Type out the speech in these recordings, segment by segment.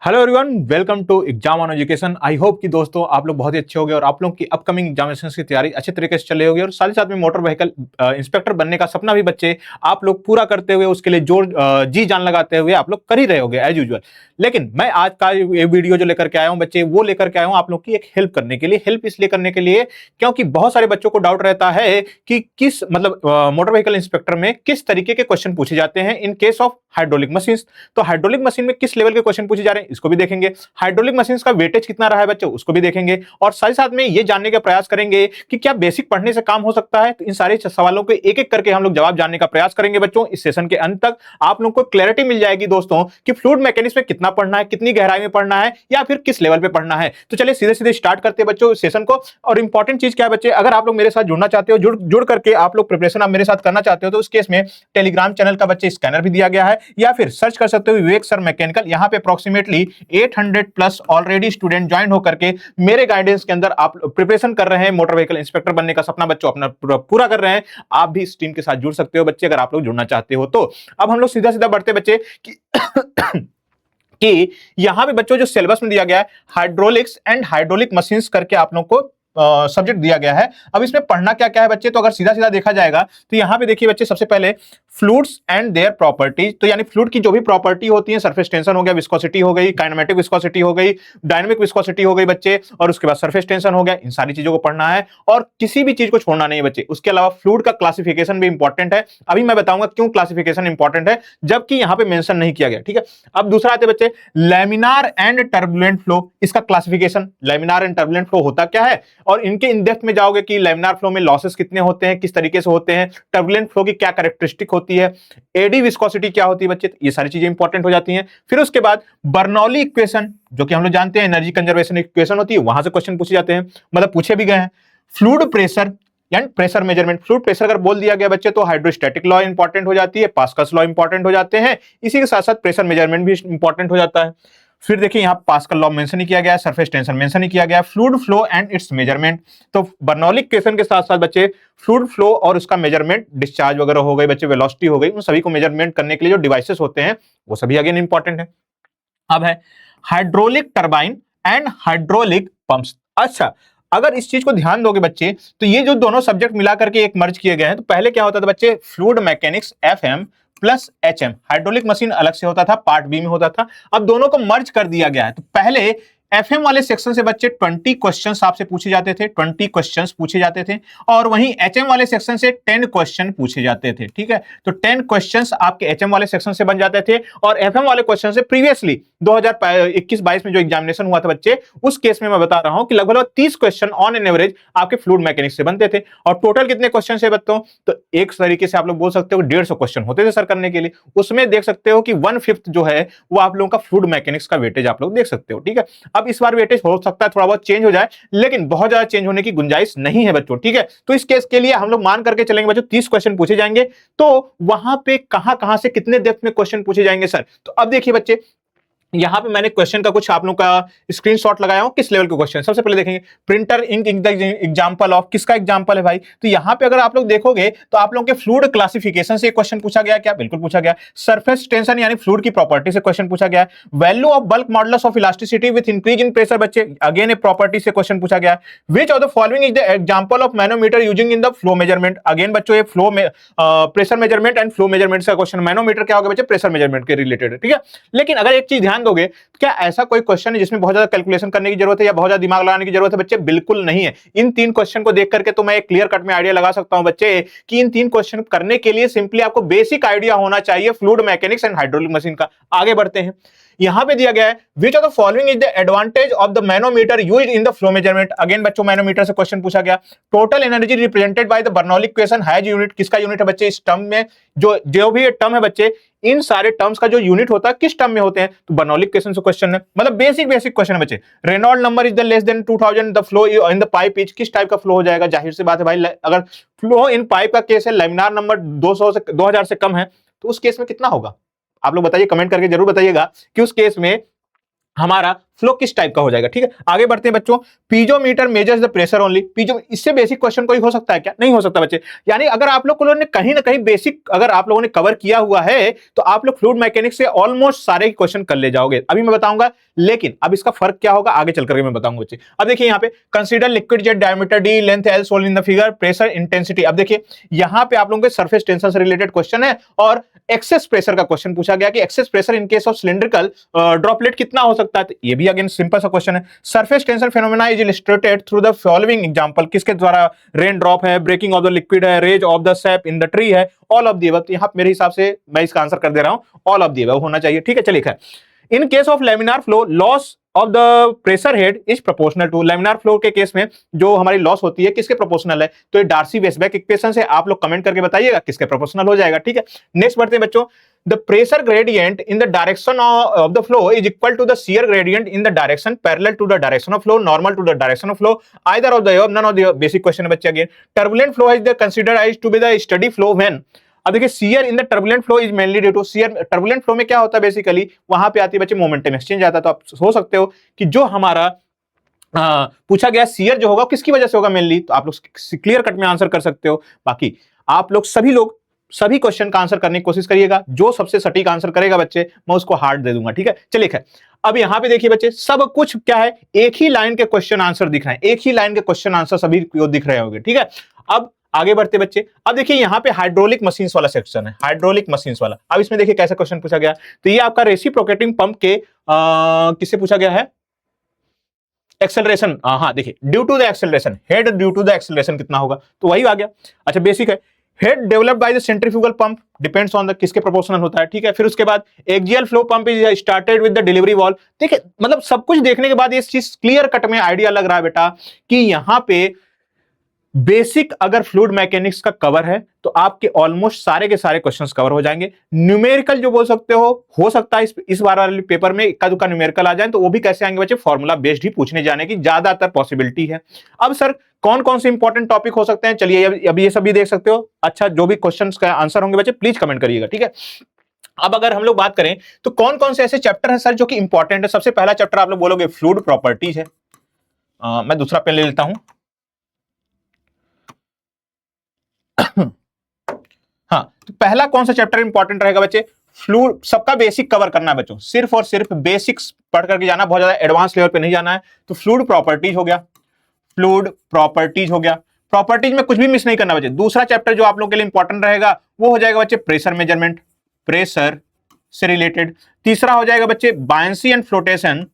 Hello everyone, welcome to exam on education. I hope कि दोस्तों आप लोग बहुत ही अच्छे होंगे और आप लोग की अपकमिंग एग्जामिनेशन की तैयारी अच्छे तरीके से चल रही होगी और साथ ही साथ में मोटर व्हीकल इंस्पेक्टर बनने का सपना भी बच्चे आप लोग पूरा करते हुए उसके लिए जोर जी जान लगाते हुए आप लोग कर ही रहे होंगे एज यूजुअल। लेकिन मैं आज का ये वीडियो जो लेकर के आया हूँ बच्चे, वो लेकर के आया हूँ आप लोग की एक हेल्प करने के लिए। हेल्प इसलिए करने के लिए क्योंकि बहुत सारे बच्चों को डाउट रहता है कि किस मतलब मोटर व्हीकल इंस्पेक्टर में किस तरीके के क्वेश्चन पूछे जाते हैं इन केस ऑफ हाइड्रोलिक मशीन। तो हाइड्रोलिक मशीन में किस लेवल के क्वेश्चन पूछे जा रहे हैं इसको भी देखेंगे। हाइड्रोलिक मशीन्स का वेटेज कितना रहा है बच्चों उसको भी देखेंगे और साथ ही साथ में ये जानने का प्रयास करेंगे कि क्या बेसिक पढ़ने से काम हो सकता है। तो इन सारे सवालों के एक एक करके हम लोग जवाब जानने का प्रयास करेंगे बच्चों। इस सेशन के अंत तक आप लोगों को क्लैरिटी मिल जाएगी दोस्तों कि फ्लूइड मैकेनिक्स में कितना पढ़ना है, कितनी गहराई में पढ़ना है या फिर किस लेवल पे पढ़ना है। तो चलिए सीधे सीधे स्टार्ट करते हैं बच्चों इस सेशन को। और इंपॉर्टेंट चीज क्या है बच्चे, अगर आप लोग मेरे साथ जुड़ना चाहते हो, जुड़ करके आप लोग प्रिपरेशन आप मेरे साथ करना चाहते हो तो उस केस में टेलीग्राम चैनल का बच्चे स्कैनर भी दिया गया है या फिर सर्च कर सकते हो विवेक सर मैकेनिकल। यहाँ पे approximately 800 plus already student join होकर के मेरे गाइडेंस के अंदर आप प्रिपरेशन कर रहे हैं, मोटर व्हीकल इंस्पेक्टर बनने का सपना बच्चों अपना पूरा कर रहे हैं। आप भी इस टीम के साथ जुड़ सकते हो बच्चे अगर आप लोग जुड़ना चाहते हो तो। अब हम लोग सीधा सीधा बढ़ते बच्चे कि कि यहां पे बच्चों जो सिलेबस में दिया गया है हाइड्रोलिक्स एंड हाइड्रोलिक मशीन्स करके आप लोग को सब्जेक्ट दिया गया है। अब इसमें पढ़ना क्या क्या है बच्चे, तो अगर सीधा सीधा देखा जाएगा तो यहां पे देखिए बच्चे, सबसे पहले फ्लूइड्स एंड देयर प्रॉपर्टीज। तो यानी फ्लूइड की जो भी प्रॉपर्टी होती है, सरफेस टेंशन हो गया, विस्कोसिटी हो गई, काइनेमेटिक विस्कोसिटी हो गई, डायनामिक विस्कोसिटी हो गई बच्चे, और उसके बाद सरफेस टेंशन हो गया। इन सारी चीजों को पढ़ना है और किसी भी चीज को छोड़ना नहीं है बच्चे। उसके अलावा फ्लूइड का क्लासिफिकेशन भी इंपॉर्टेंट है। अभी मैं बताऊंगा क्यों क्लासिफिकेशन इंपॉर्टेंट है जबकि यहां पे मेंशन नहीं किया गया। ठीक है, अब दूसरा आते बच्चे लैमिनार एंड टर्बुलेंट फ्लो। इसका classification, laminar and turbulent flow होता क्या है और इनके इन डेप्थ में जाओगे कि लैमिनार फ्लो में लॉसेस कितने होते हैं, किस तरीके से होते हैं, टर्बुलेंट फ्लो की क्या कैरेक्टरिस्टिक होती है, एडी विस्कोसिटी क्या होती है बच्चे, ये सारी चीजें इंपॉर्टेंट हो जाती हैं। फिर उसके बाद बर्नौली इक्वेशन, जो कि हम लोग जानते हैं एनर्जी कंजर्वेशन इक्वेशन होती है, वहां से क्वेश्चन पूछे जाते हैं, मतलब पूछे भी गए हैं। फ्लूइड प्रेशर यानी प्रेशर मेजरमेंट, फ्लूइड प्रेशर अगर बोल दिया गया बच्चे तो हाइड्रोस्टैटिक लॉ इंपॉर्टेंट हो जाती है, पास्कल्स लॉ इंपॉर्टेंट हो जाते हैं, इसी के साथ साथ प्रेशर मेजरमेंट भी इंपॉर्टेंट हो जाता है। फिर देखिए यहां पास्कल लॉ मेंशन नहीं किया गया है, सरफेस टेंशन मेंशन नहीं किया गया है, fluid flow and it's measurement. तो बर्नौली इक्वेशन के साथ साथ बच्चे फ्लूइड फ्लो और उसका मेजरमेंट, डिस्चार्ज वगैरह हो गई बच्चे, वेलोसिटी हो गई, उन सभी को मेजरमेंट करने के लिए जो डिवाइसेस होते हैं वो सभी अगेन इंपॉर्टेंट है। अब है hydraulic turbine and hydraulic pumps. अच्छा, अगर इस चीज को ध्यान दोगे बच्चे तो ये जो दोनों सब्जेक्ट मिला करके एक मर्ज किए गए हैं। तो पहले क्या होता था बच्चे, fluid mechanics FM plus HM, hydraulic machine अलग से होता था, पार्ट बी में होता था। अब दोनों को मर्ज कर दिया गया है। तो पहले FM वाले सेक्शन से बच्चे 20 क्वेश्चंस आपसे पूछे जाते थे, 20 क्वेश्चंस पूछे जाते थे, और वहीं HM वाले सेक्शन से 10 क्वेश्चन पूछे जाते थे। ठीक है, तो 10 क्वेश्चंस आपके HM वाले सेक्शन से बन जाते थे और FM वाले क्वेश्चन से प्रीवियसली 2021-22 में जो एग्जामिनेशन हुआ था बच्चे, उस केस में मैं बता रहा हूं कि लगभग 30 क्वेश्चन ऑन एन एवरेज आपके फ्लूइड मैकेनिक्स से बनते थे। और टोटल कितने क्वेश्चन है बच्चों, तो एक तरीके से आप लोग बोल सकते हो 150 क्वेश्चन होते थे सर करने के लिए। उसमें देख सकते हो कि 1/5 जो है वो आप लोगों का फ्लूइड मैकेनिक्स का वेटेज आप लोग देख सकते हो। ठीक है, अब इस बार वेटेज हो सकता है थोड़ा बहुत चेंज हो जाए, लेकिन बहुत ज्यादा चेंज होने की गुंजाइश नहीं है बच्चों। ठीक है, तो इस केस के लिए हम लोग मान करके चलेंगे बच्चों 30 क्वेश्चन पूछे जाएंगे। तो वहां पे कहां कहां से कितने डेप्थ में क्वेश्चन पूछे जाएंगे सर, तो अब देखिए बच्चे, यहां पे मैंने क्वेश्चन का कुछ आप लोगों का स्क्रीनशॉट लगाया हूं, किस लेवल के क्वेश्चन। सबसे पहले देखेंगे प्रिंटर इंक एग्जांपल ऑफ, किसका एग्जांपल है भाई, तो यहां पे अगर आप लोग देखोगे तो आप लोगों के फ्लूइड क्लासिफिकेशन से क्वेश्चन पूछा गया, क्या बिल्कुल पूछा गया। सरफेस टेंशन यानी फ्लूइड की प्रॉपर्टी से क्वेश्चन पूछा गया। Value of bulk modulus of elasticity with increase in pressure बच्चे, अगेन ए प्रॉपर्टी से क्वेश्चन पूछा गया। Which of the following is the example of manometer using in the flow measurement, again बच्चों ये flow में pressure measurement and flow measurement का question. Manometer क्या होगा बच्चे, प्रेशर मेजरमेंट के रिलेटेड है। ठीक है, लेकिन अगर एक चीज ध्यान दोगे, क्या ऐसा कोई क्वेश्चन है जिसमें बहुत ज्यादा कैलकुलेशन करने की जरूरत है या बहुत ज्यादा दिमाग लगाने की जरूरत है बच्चे, बिल्कुल नहीं है। इन 3 क्वेश्चन को देख करके तो मैं एक क्लियर कट में आइडिया लगा सकता हूं बच्चे कि इन 3 क्वेश्चन करने के लिए सिंपली आपको बेसिक आइडिया होना चाहिए fluid mechanics and hydraulic machine का। आगे बढ़ते हैं, यहां पे दिया गया है which of the following is the advantage of the manometer used in the flow measurement, again बच्चों मैनोमीटर से क्वेश्चन पूछा गया। Total energy represented by the Bernoulli equation has unit, किसका यूनिट है बच्चे इस टर्म में, जो भी ये टर्म है बच्चे, इन सारे टर्म्स का जो यूनिट होता है किस टर्म में होते हैं, तो बर्नौली इक्वेशन से क्वेश्चन है, मतलब बेसिक क्वेश्चन है बच्चे। Reynold number is the less than 2000, the flow in the pipe is, किस टाइप का फ्लो हो जाएगा, जाहिर सी बात है भाई, अगर फ्लो इन पाइप का केस है, लैमिनार नंबर 2000 से कम है, तो उस केस में कितना होगा, आप लोग बताइए, कमेंट करके जरूर बताइएगा कि उस केस में हमारा फ्लो किस टाइप का हो जाएगा। ठीक है, आगे बढ़ते हैं बच्चों। Piezometer measures the pressure only. Piezo, इससे बेसिक क्वेश्चन कोई हो सकता है क्या? नहीं हो सकता बच्चे। यानी अगर आप लोगों ने कहीं ना कहीं बेसिक अगर आप लोगों ने कवर किया हुआ है तो आप लोग फ्लूइड मैकेनिक्स से ऑलमोस्ट सारे क्वेश्चन कर ले जाओगे। अभी मैं बताऊंगा, लेकिन अब इसका फर्क क्या होगा आगे चल करके मैं बताऊंगा बच्चे। अब देखिए यहाँ पे consider liquid jet diameter D length L sold in the figure pressure intensity. अब देखिए यहाँ पे आप लोगों के सरफेस टेंशन से रिलेटेड क्वेश्चन है और एक्सेस प्रेशर का क्वेश्चन पूछा गया कि excess pressure in case of cylindrical droplet कितना हो सकता है। तो ये भी अगेन सिंपल सा क्वेश्चन है। Surface tension phenomena is illustrated through the following example. किसके द्वारा? रेन ड्रॉप है, ब्रेकिंग ऑफ द लिक्विड है, rise of the sap in the tree है, ऑल ऑफ द अबव। तो यहां मेरे हिसाब से मैं इसका आंसर कर दे रहा हूं, ऑल ऑफ द अबव होना चाहिए। ठीक है, चलिए खैर। In case of laminar flow loss of the pressure head is proportional to. Laminar flow के केस में जो हमारी लॉस होती है किसके प्रोपोर्शनल है? तो ये डार्सी वेसबैक इक्वेशन से आप लोग कमेंट करके बताइएगा किसके प्रोपोर्शनल हो जाएगा। ठीक है, नेक्स्ट बढ़ते हैं बच्चों। The pressure gradient in the direction of the flow is equal to the shear gradient in the direction parallel to the direction of flow, normal to the direction of flow, either of the above, none of the basic question है बच्चे। Again turbulent flow is considered as to be the steady flow when। अब देखिए shear in the turbulent flow is mainly due to shear। turbulent flow में क्या होता है basically, वहां पे आती है बच्चे मोमेंटम एक्सचेंज आता है। तो आप हो सकते हो कि जो हमारा पूछा गया शेयर जो होगा किसकी वजह से होगा मेनली, तो आप लोग क्लियर कट में आंसर कर सकते हो। बाकी आप लोग सभी क्वेश्चन का आंसर करने की कोशिश करिएगा। जो सबसे सटीक आंसर करेगा बच्चे मैं उसको हार्ड दे दूंगा। ठीक है, चलिए खैर। अब यहां पे देखिए बच्चे, सब कुछ क्या है, एक ही लाइन के क्वेश्चन आंसर दिख रहे हैं, एक ही लाइन के क्वेश्चन आंसर सभी को दिख रहे होंगे। ठीक है, अब आगे बढ़ते बच्चे। अब देखिए यहाँ पे हाइड्रोलिक मशीन्स वाला सेक्शन है, हाइड्रोलिक मशीन्स वाला। अब इसमें देखिए कैसा क्वेश्चन पूछा गया। तो ये आपका रेसिप्रोकेटिंग पंप के किससे पूछा गया है? एक्सेलरेशन। हाँ देखिए, due to the acceleration, head due to the acceleration कितना होगा, तो वही आ गया। अच्छा, बेसिक है। Head developed by the centrifugal pump depends on the किसके प्रोपोर्शनल होता है। ठीक है, फिर उसके बाद axial flow pump is started with the delivery valve. देखिए मतलब सब कुछ देखने के बाद ये चीज क्लियर कट में आइडिया लग रहा है बेटा कि यहां पे बेसिक अगर फ्लूइड मैकेनिक्स का कवर है तो आपके ऑलमोस्ट सारे के सारे क्वेश्चंस कवर हो जाएंगे। न्यूमेरिकल जो बोल सकते हो सकता है इस बार वाले पेपर में इक्का दुक्का न्यूमेरिकल आ जाए, तो वो भी कैसे आएंगे बच्चे? फॉर्मूला बेस्ड ही पूछने जाने की ज्यादातर पॉसिबिलिटी है। अब सर कौन कौन से इंपॉर्टेंट टॉपिक हो सकते हैं, चलिए अभी ये सब भी देख सकते हो। अच्छा, जो भी क्वेश्चन का आंसर होंगे बच्चे प्लीज कमेंट करिएगा। ठीक है, अब अगर हम लोग बात करें तो कौन कौन से ऐसे चैप्टर है सर जो कि इंपॉर्टेंट है। सबसे पहला चैप्टर आप लोग बोलोगे फ्लूइड प्रॉपर्टीज है। मैं दूसरा पेन ले लेता हूं। हाँ, तो पहला कौन सा चैप्टर इंपॉर्टेंट रहेगा बच्चे? फ्लूइड। सबका बेसिक कवर करना है बच्चों, सिर्फ और सिर्फ बेसिक्स पढ़ करके जाना, बहुत ज्यादा एडवांस लेवल पे नहीं जाना है। तो फ्लूइड प्रॉपर्टीज हो गया, फ्लूइड प्रॉपर्टीज हो गया। प्रॉपर्टीज में कुछ भी मिस नहीं करना बच्चे। दूसरा चैप्टर जो आप लोग के लिए इंपॉर्टेंट रहेगा वो हो जाएगा बच्चे प्रेशर मेजरमेंट, प्रेशर से रिलेटेड। तीसरा हो जाएगा बच्चे buoyancy and flotation,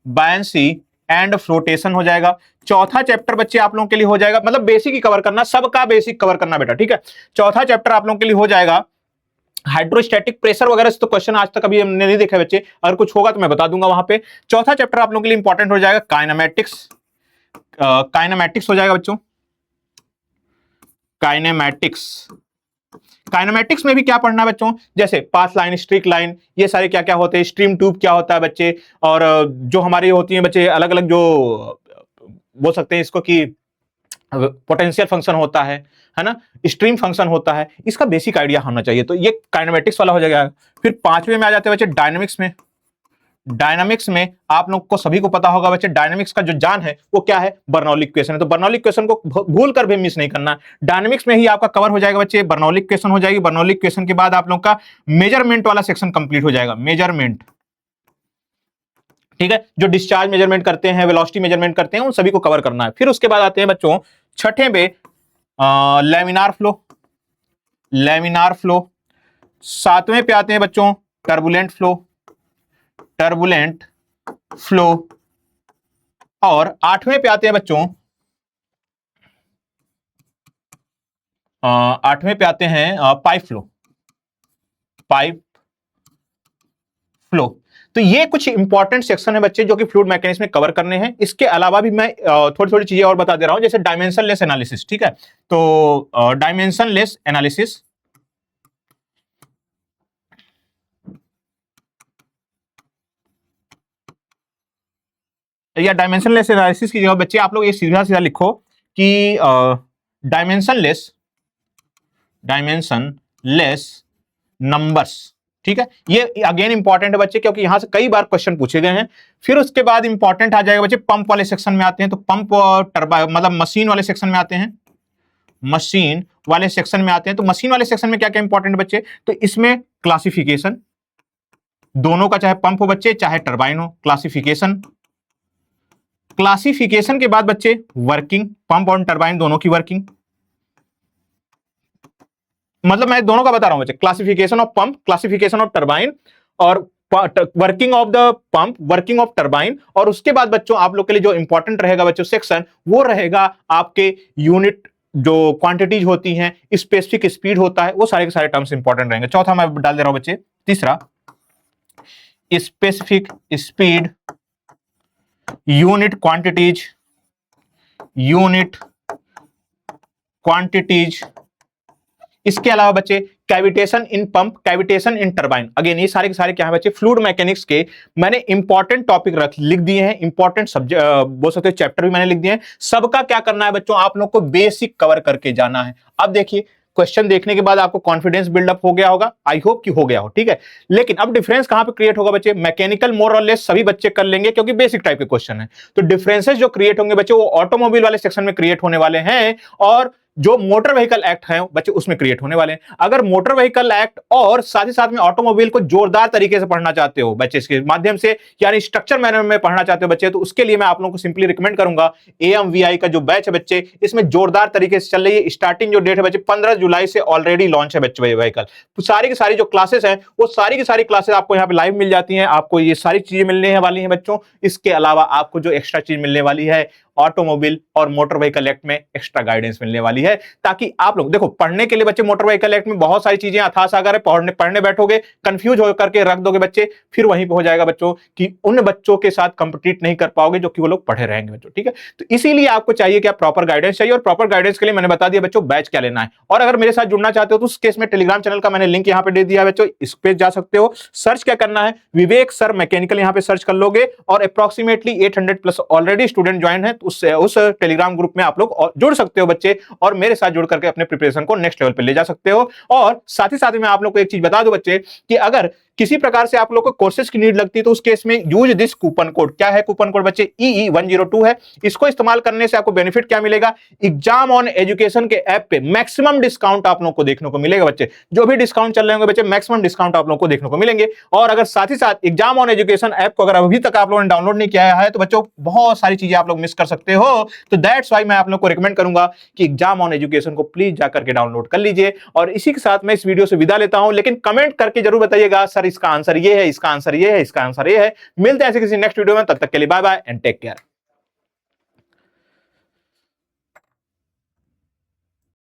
buoyancy and flotation हो जाएगा। चौथा चैप्टर बच्चे आप लोगों के लिए हो जाएगा, मतलब बेसिक ही कवर करना, सबका बेसिक कवर करना बेटा। ठीक है, चौथा चैप्टर आप लोगों के लिए हो जाएगा हाइड्रोस्टैटिक प्रेशर वगैरह से तो क्वेश्चन आज तक अभी हमने नहीं देखा बच्चे, अगर कुछ होगा तो मैं बता दूंगा वहां पे। चौथा चैप्टर आप लोगों के लिए इंपॉर्टेंट हो जाएगा काइनेमैटिक्स, काइनेमैटिक्स हो जाएगा बच्चों, काइनेमैटिक्स। काइनेमैटिक्स में भी क्या पढ़ना है बच्चों? जैसे पाथ लाइन, स्ट्रिक लाइन, ये सारे क्या क्या होते हैं, स्ट्रीम ट्यूब क्या होता है बच्चे, और जो हमारी होती है बच्चे अलग अलग जो बोल सकते हैं इसको कि पोटेंशियल फंक्शन होता है ना, स्ट्रीम फंक्शन होता है, इसका बेसिक आइडिया होना चाहिए। तो ये काइनेमैटिक्स वाला हो जाएगा। फिर पांचवें में आ जाते हैं बच्चे डायनामिक्स में। डायनामिक्स में आप लोग को सभी को पता होगा बच्चे, डायनामिक्स का जो जान है वो क्या है? बर्नौली इक्वेशन है। तो बर्नौली इक्वेशन को भूल कर भी मिस नहीं करना। डायनामिक्स में ही आपका कवर हो जाएगा बच्चे, बर्नौली इक्वेशन हो जाएगी। बर्नौली इक्वेशन के बाद आप लोग का मेजरमेंट वाला सेक्शन कंप्लीट हो जाएगा, मेजरमेंट। ठीक है, जो डिस्चार्ज मेजरमेंट करते हैं, वेलोसिटी मेजरमेंट करते हैं, उन सभी को कवर करना है। फिर उसके बाद आते हैं बच्चों छठे पे लैमिनार फ्लो, लैमिनार फ्लो। सातवें पे आते हैं बच्चों टर्बुलेंट फ्लो, टर्बुलेंट फ्लो। और आठवें पे आते हैं बच्चों, आठवें पे आते हैं पाइप फ्लो, पाइप फ्लो। तो ये कुछ इंपॉर्टेंट सेक्शन है बच्चे जो कि फ्लूइड मैकेनिक्स में कवर करने हैं। इसके अलावा भी मैं थोड़ी थोड़ी चीजें और बता दे रहा हूं, जैसे डायमेंशन लेस एनालिसिस। ठीक है, तो डायमेंशन लेस एनालिसिस, या डायमेंशन लेस एनालिसिस की जगह बच्चे आप लोग ये सीधा सीधा लिखो कि डायमेंशन लेस नंबर्स, ठीक है, ये अगेन इंपॉर्टेंट है बच्चे, क्योंकि यहां से कई बार क्वेश्चन पूछे गए हैं। फिर उसके बाद इंपॉर्टेंट आ जाएगा बच्चे, पंप वाले सेक्शन में आते हैं, तो पंप और टरबाइन मतलब मशीन वाले सेक्शन में आते हैं, मशीन वाले सेक्शन में आते हैं। तो मशीन वाले सेक्शन में क्या क्या इंपॉर्टेंट बच्चे, तो इसमें क्लासिफिकेशन दोनों का, चाहे पंप हो बच्चे चाहे टरबाइन हो, क्लासिफिकेशन। क्लासिफिकेशन के बाद बच्चे वर्किंग, पंप और टरबाइन दोनों की वर्किंग, मतलब मैं दोनों का बता रहा हूं बच्चे, classification of pump, classification of turbine, और working of the pump, working of turbine. और उसके बाद बच्चों आप लोग के लिए जो इंपॉर्टेंट रहेगा बच्चों सेक्शन, वो रहेगा आपके यूनिट, जो क्वांटिटीज होती हैं, स्पेसिफिक स्पीड होता है, वो सारे के सारे टर्म्स इंपॉर्टेंट रहेंगे। चौथा मैं डाल दे रहा हूं बच्चे, तीसरा specific speed, unit quantities, unit quantities. इसके अलावा बच्चे कैविटेशन इन पंप, कैविटेशन इन टरबाइन। अगेन ये सारे के सारे क्या है बच्चे, फ्लूइड मैकेनिक्स के मैंने इंपॉर्टेंट टॉपिक लिख दिए हैं, इंपॉर्टेंट सब्जेक्ट बोल सकते हो चैप्टर भी मैंने लिख दिए हैं। सबका क्या करना है बच्चों, आप लोग को बेसिक कवर करके जाना है। अब देखिए क्वेश्चन देखने के बाद आपको कॉन्फिडेंस बिल्डअप हो गया होगा, आई होप कि हो गया हो, ठीक है। लेकिन अब डिफरेंस कहां पे क्रिएट होगा बच्चे, मैकेनिकल मोर और लेस सभी बच्चे कर लेंगे क्योंकि बेसिक टाइप के क्वेश्चन है। तो डिफरेंसेस जो क्रिएट होंगे बच्चे वो ऑटोमोबाइल वाले सेक्शन में क्रिएट होने वाले हैं, और जो मोटर व्हीकल एक्ट है बच्चे उसमें क्रिएट होने वाले हैं। अगर मोटर व्हीकल एक्ट और साथ ही साथ में ऑटोमोबाइल को जोरदार तरीके से पढ़ना चाहते हो बच्चे, इसके माध्यम से यानी स्ट्रक्चर मैनर में पढ़ना चाहते हो बच्चे, तो उसके लिए मैं आप लोगों को सिंपली रिकमेंड करूंगा AMVI का जो बैच है बच्चे, इसमें जोरदार तरीके से चल रही है। स्टार्टिंग जो डेट है बच्चे 15 जुलाई से ऑलरेडी लॉन्च है बच्चे व्हीकल। तो सारी की सारी जो क्लासेस हैं वो सारी की सारी क्लासेस आपको यहाँ पे लाइव मिल जाती हैं, आपको ये सारी चीजें मिलने वाली हैं बच्चों। इसके अलावा आपको जो एक्स्ट्रा चीज मिलने वाली है, ऑटोमोबाइल और मोटर व्हीकल एक्ट में एक्स्ट्रा गाइडेंस मिलने वाली है, ताकि आप लोग देखो पढ़ने के लिए बच्चे मोटर व्हीकल एक्ट में बहुत सारी चीजें अथाह सागर है, पढ़ने बैठोगे कंफ्यूज हो करके रख दोगे बच्चे, फिर वहीं पे हो जाएगा बच्चों कि उन बच्चों के साथ कंपीट नहीं कर पाओगे जो कि वो लोग पढ़े रहेंगे बच्चों, ठीक है। तो इसीलिए आपको चाहिए कि आप प्रॉपर गाइडेंस चाहिए, और प्रॉपर गाइडेंस के लिए मैंने बता दिया बच्चों बैच क्या लेना है। और अगर मेरे साथ जुड़ना चाहते हो तो उस केस में टेलीग्राम चैनल का मैंने लिंक यहाँ पे दे दिया बच्चों, इस पे जा सकते हो। सर्च क्या करना है, विवेक सर मैकेनिकल यहाँ पे सर्च कर लोगे, और approximately 800 plus already student join है, उस टेलीग्राम ग्रुप में आप लोग जुड़ सकते हो बच्चे, और मेरे साथ जुड़ करके अपने प्रिपरेशन को नेक्स्ट लेवल पे ले जा सकते हो। और साथ ही साथ मैं आप लोग को एक चीज बता दूं बच्चे कि अगर किसी प्रकार से आप लोग को कोर्सेज की नीड लगती है तो उस केस में यूज दिस कूपन कोड। क्या है कूपन कोड बच्चे, EE102 है। इसको इस्तेमाल करने से आपको बेनिफिट क्या मिलेगा, एग्जाम ऑन एजुकेशन के ऐप पे मैक्सिमम डिस्काउंट आप लोग को देखने को मिलेगा बच्चे। जो भी डिस्काउंट चल रहे होंगे बच्चे, मैक्सिमम डिस्काउंट आप लोग को देखने को मिलेंगे। और अगर साथ ही साथ एग्जाम ऑन एजुकेशन ऐप को अगर अभी तक आप लोगों ने डाउनलोड नहीं किया है तो बच्चों बहुत सारी चीजें आप लोग मिस कर सकते हो। तो दैट्स व्हाई मैं आप लोग को रिकमेंड करूंगा कि एग्जाम ऑन एजुकेशन को प्लीज जाकर के डाउनलोड कर लीजिए। और इसी के साथ मैं इस वीडियो से विदा लेता हूं, लेकिन कमेंट करके जरूर बताइएगा सर इसका आंसर ये है, इसका आंसर ये है, इसका आंसर ये है। मिलते हैं ऐसे किसी नेक्स्ट वीडियो में, तब तक के लिए bye bye and take care.